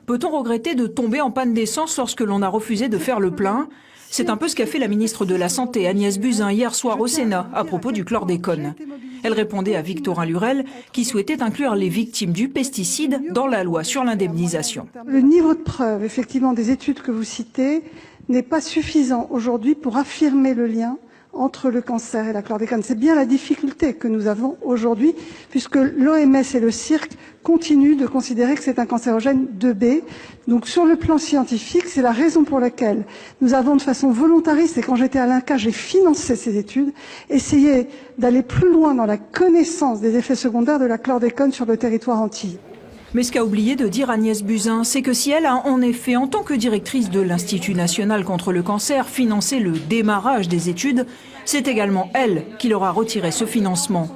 Peut-on regretter de tomber en panne d'essence lorsque l'on a refusé de faire le plein? C'est un peu ce qu'a fait la ministre de la Santé, Agnès Buzyn, hier soir au Sénat, à propos du chlordécone. Elle répondait à Victorin Lurel, qui souhaitait inclure les victimes du pesticide dans la loi sur l'indemnisation. Le niveau de preuve, effectivement, des études que vous citez, n'est pas suffisant aujourd'hui pour affirmer le lien entre le cancer et la chlordécone. C'est bien la difficulté que nous avons aujourd'hui, puisque l'OMS et le CIRC continuent de considérer que c'est un cancérogène 2B. Donc sur le plan scientifique, c'est la raison pour laquelle nous avons de façon volontariste, et quand j'étais à l'INCa, j'ai financé ces études, essayé d'aller plus loin dans la connaissance des effets secondaires de la chlordécone sur le territoire antillais. Mais ce qu'a oublié de dire Agnès Buzyn, c'est que si elle a en effet, en tant que directrice de l'Institut national contre le cancer, financé le démarrage des études, c'est également elle qui leur a retiré ce financement.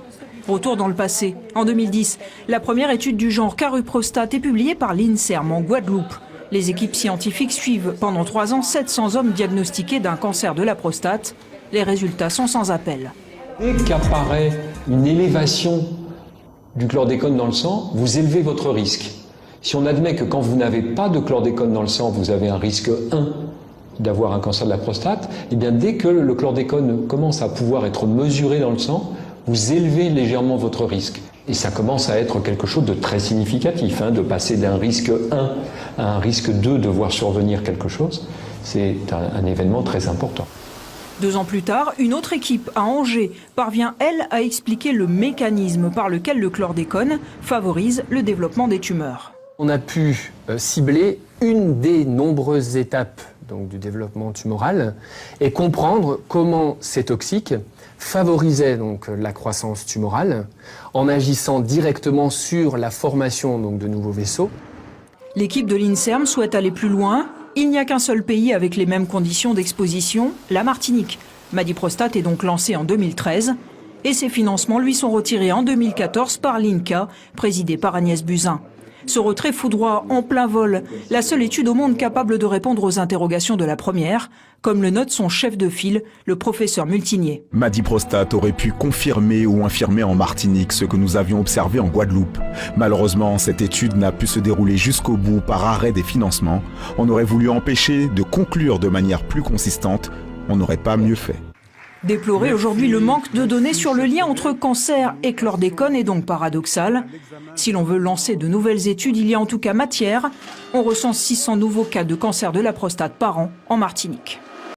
Retour dans le passé. En 2010, la première étude du genre Caruprostate est publiée par l'INSERM en Guadeloupe. Les équipes scientifiques suivent pendant 3 ans 700 hommes diagnostiqués d'un cancer de la prostate. Les résultats sont sans appel. Dès qu'apparaît une élévation du chlordécone dans le sang, vous élevez votre risque. Si on admet que quand vous n'avez pas de chlordécone dans le sang, vous avez un risque 1 d'avoir un cancer de la prostate, eh bien dès que le chlordécone commence à pouvoir être mesuré dans le sang, vous élevez légèrement votre risque. Et ça commence à être quelque chose de très significatif, de passer d'un risque 1 à un risque 2 de voir survenir quelque chose. C'est un événement très important. 2 ans plus tard, une autre équipe à Angers parvient, elle, à expliquer le mécanisme par lequel le chlordécone favorise le développement des tumeurs. On a pu cibler une des nombreuses étapes du développement tumoral et comprendre comment ces toxiques favorisaient la croissance tumorale en agissant directement sur la formation de nouveaux vaisseaux. L'équipe de l'INSERM souhaite aller plus loin. Il n'y a qu'un seul pays avec les mêmes conditions d'exposition, la Martinique. Madiprostate est donc lancé en 2013 et ses financements lui sont retirés en 2014 par l'INCa, présidée par Agnès Buzyn. Ce retrait foudroie en plein vol la seule étude au monde capable de répondre aux interrogations de la première, comme le note son chef de file, le professeur Multinier. Madiprostate aurait pu confirmer ou infirmer en Martinique ce que nous avions observé en Guadeloupe. Malheureusement, cette étude n'a pu se dérouler jusqu'au bout par arrêt des financements. On aurait voulu empêcher de conclure de manière plus consistante. On n'aurait pas mieux fait. Déplorer aujourd'hui le manque de données sur le lien entre cancer et chlordécone est donc paradoxal. Si l'on veut lancer de nouvelles études, il y a en tout cas matière. On recense 600 nouveaux cas de cancer de la prostate par an en Martinique.